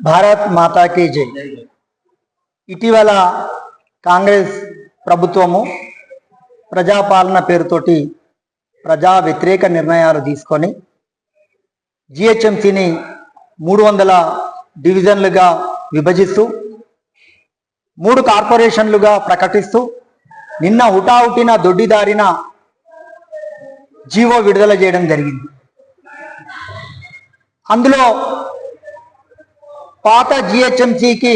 భారత్ మాతాకి జై. ఇటీవల కాంగ్రెస్ ప్రభుత్వము ప్రజాపాలన పేరుతోటి ప్రజా వ్యతిరేక నిర్ణయాలు తీసుకొని జిహెచ్ఎంసీని 300 డివిజన్లుగా విభజిస్తూ 3 కార్పొరేషన్లుగా ప్రకటిస్తూ నిన్న హుటాహుటిన దొడ్డిదారిన జీవో విడుదల చేయడం జరిగింది. అందులో పాత జిహెచ్ఎంసీకి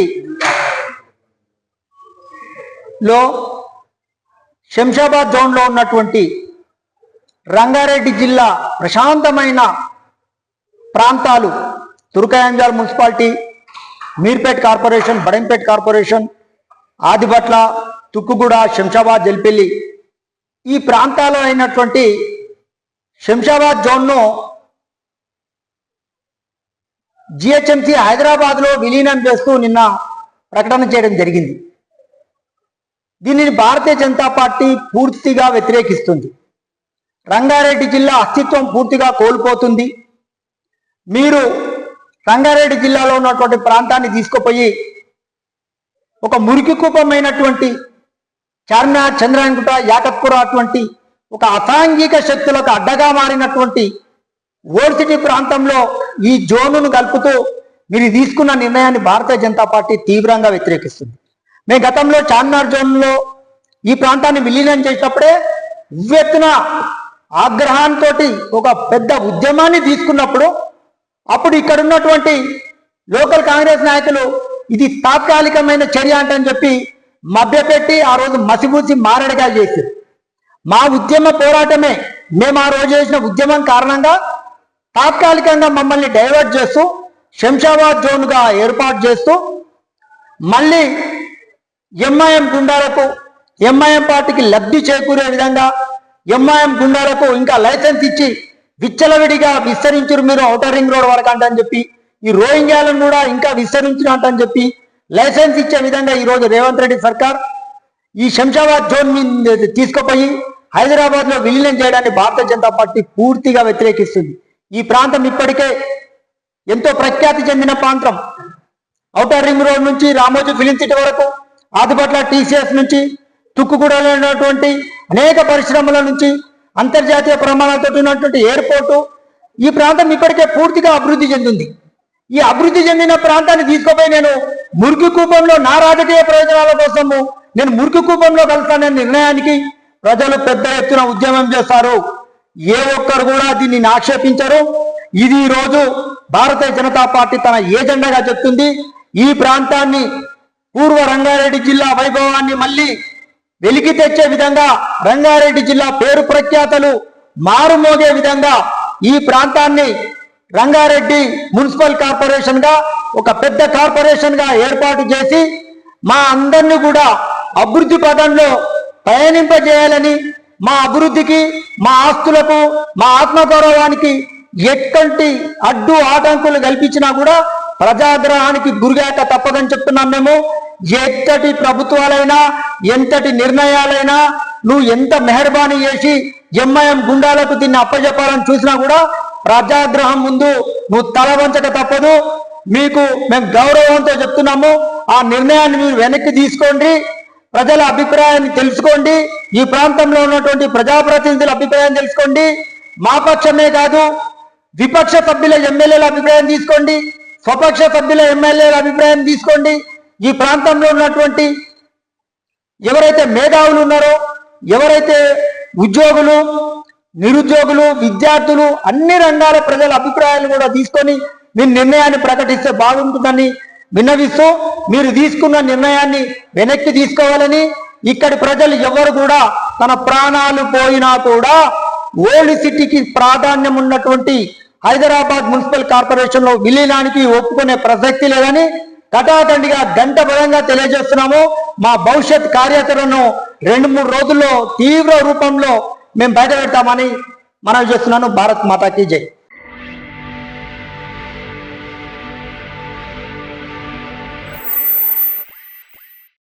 లో శంషాబాద్ జోన్లో ఉన్నటువంటి రంగారెడ్డి జిల్లా ప్రశాంతమైన ప్రాంతాలు Turkayamjal municipality, Meerpet corporation, Badangpet corporation, Adibatla, Tukkuguda, Shamshabad, Jalpally ఈ ప్రాంతాలు అయినటువంటి శంషాబాద్ జోన్ను జిహెచ్ఎంసీ హైదరాబాద్లో విలీనం చేస్తూ నిన్న ప్రకటన చేయడం జరిగింది. దీనిని భారతీయ జనతా పార్టీ పూర్తిగా వ్యతిరేకిస్తుంది. రంగారెడ్డి జిల్లా అస్తిత్వం పూర్తిగా కోల్పోతుంది. మీరు రంగారెడ్డి జిల్లాలో ఉన్నటువంటి ప్రాంతాన్ని తీసుకుపోయి ఒక మురికి కూపమైనటువంటి చార్మినార్, చంద్రాయణగుట్ట, యాకత్పుర అటువంటి ఒక అసాంఘిక శక్తులకు అడ్డగా మారినటువంటి ఓల్డ్ సిటీ ప్రాంతంలో ఈ జోనును కలుపుతూ మీరు తీసుకున్న నిర్ణయాన్ని భారతీయ జనతా పార్టీ తీవ్రంగా వ్యతిరేకిస్తుంది. మేము గతంలో చార్మినార్ జోన్లో ఈ ప్రాంతాన్ని విలీనం చేసినప్పుడే ఉవ్వెత్తున ఆగ్రహంతో ఒక పెద్ద ఉద్యమాన్ని తీసుకున్నప్పుడు అప్పుడు ఇక్కడ ఉన్నటువంటి లోకల్ కాంగ్రెస్ నాయకులు ఇది తాత్కాలికమైన చర్య అంటని చెప్పి మభ్యపెట్టి ఆ రోజు మసిబూసి మారడిగా చేశారు. మా ఉద్యమ పోరాటమే, మేము ఆ రోజు చేసిన ఉద్యమం కారణంగా తాత్కాలికంగా మమ్మల్ని డైవర్ట్ చేస్తూ శంషాబాద్ జోన్గా ఏర్పాటు చేస్తూ మళ్ళీ ఎంఐఎం గుండాలకు, ఎంఐఎం పార్టీకి లబ్ధి చేకూరే విధంగా ఎంఐఎం గుండాలకు ఇంకా లైసెన్స్ ఇచ్చి విచ్చలవిడిగా విస్తరించారు మీరు ఔటర్ రింగ్ రోడ్ వరకు అంటని చెప్పి, ఈ రోహింగ్యాలను కూడా ఇంకా విస్తరించిన అంటని చెప్పి లైసెన్స్ ఇచ్చే విధంగా ఈరోజు రేవంత్ రెడ్డి సర్కార్ ఈ శంషాబాద్ జోన్ తీసుకుపోయి హైదరాబాద్లో విలీనం చేయడాన్ని భారతీయ జనతా పార్టీ పూర్తిగా వ్యతిరేకిస్తుంది. ఈ ప్రాంతం ఇప్పటికే ఎంతో ప్రఖ్యాతి చెందిన ప్రాంతం. ఔటర్ రింగ్ రోడ్ నుంచి రామోజీ ఫిలిం సిటీ వరకు, ఆదిపట్ల టీసీఎస్ నుంచి, తుక్కుగూడలో ఉన్నటువంటి అనేక పరిశ్రమల నుంచి, అంతర్జాతీయ ప్రమాణాలతో ఉన్నటువంటి ఎయిర్పోర్టు, ఈ ప్రాంతం ఇప్పటికే పూర్తిగా అభివృద్ధి చెందింది. ఈ అభివృద్ధి చెందిన ప్రాంతాన్ని తీసుకుపోయి నేను మురికి కూపంలో నా రాజకీయ ప్రయోజనాల కోసము నేను మురికి కూపంలో కలుస్తాననే నిర్ణయానికి ప్రజలు పెద్ద ఎత్తున ఉద్యమం చేస్తారు. ఏ ఒక్కరు కూడా దీన్ని ఆక్షేపించరు. ఇది ఈ రోజు భారతీయ జనతా పార్టీ తన ఏజెండాగా చెప్తుంది. ఈ ప్రాంతాన్ని పూర్వ రంగారెడ్డి జిల్లా వైభవాన్ని మళ్ళీ వెలికి తెచ్చే విధంగా, రంగారెడ్డి జిల్లా పేరు ప్రఖ్యాతలు మారుమోగే విధంగా ఈ ప్రాంతాన్ని రంగారెడ్డి మున్సిపల్ కార్పొరేషన్ గా ఒక పెద్ద కార్పొరేషన్ గా ఏర్పాటు చేసి మా అందరినీ కూడా అభివృద్ధి పదంలో పయనింపజేయాలని, మా అభివృద్ధికి, మా ఆస్తులకు, మా ఆత్మగౌరవానికి ఎటువంటి అడ్డు ఆటంకులు కల్పించినా కూడా ప్రజాగ్రహానికి గురిగాక తప్పదని చెప్తున్నాం. మేము ఎంతటి ప్రభుత్వాలైనా, ఎంతటి నిర్ణయాలైనా, నువ్వు ఎంత మెహర్బానీ చేసి ఎంఐఎం గుండాలకు దీన్ని అప్పచెప్పాలని చూసినా కూడా ప్రజాగ్రహం ముందు నువ్వు తల వంచక తప్పదు. మీకు మేము గౌరవంతో చెప్తున్నాము, ఆ నిర్ణయాన్ని మీరు వెనక్కి తీసుకోండి, ప్రజల అభిప్రాయాన్ని తెలుసుకోండి, ఈ ప్రాంతంలో ఉన్నటువంటి ప్రజాప్రతినిధుల అభిప్రాయం తెలుసుకోండి. మా పక్షమే కాదు, విపక్ష సభ్యుల ఎమ్మెల్యేల అభిప్రాయం తీసుకోండి, స్వపక్ష సభ్యుల ఎమ్మెల్యేల అభిప్రాయం తీసుకోండి. ఈ ప్రాంతంలో ఉన్నటువంటి ఎవరైతే మేధావులు ఉన్నారో, ఎవరైతే ఉద్యోగులు, నిరుద్యోగులు, విద్యార్థులు, అన్ని రంగాల ప్రజల అభిప్రాయాలు కూడా తీసుకొని మీరు నిర్ణయాన్ని ప్రకటిస్తే బాగుంటుందని విన్నవిస్తూ, మీరు తీసుకున్న నిర్ణయాన్ని వెనక్కి తీసుకోవాలని, ఇక్కడి ప్రజలు ఎవరు కూడా తన ప్రాణాలు పోయినా కూడా ఓల్డ్ సిటీకి ప్రాధాన్యం ఉన్నటువంటి హైదరాబాద్ మున్సిపల్ కార్పొరేషన్ లో విలీనానికి ఒప్పుకునే ప్రసక్తి లేదని కటాఖండిగా గంటబలంగా తెలియజేస్తున్నాము. మా భవిష్యత్ కార్యాచరణను 2-3 రోజుల్లో తీవ్ర రూపంలో మేము బయట పెడతామని మనవి చేస్తున్నాను. భారత్ మాతాకి జై.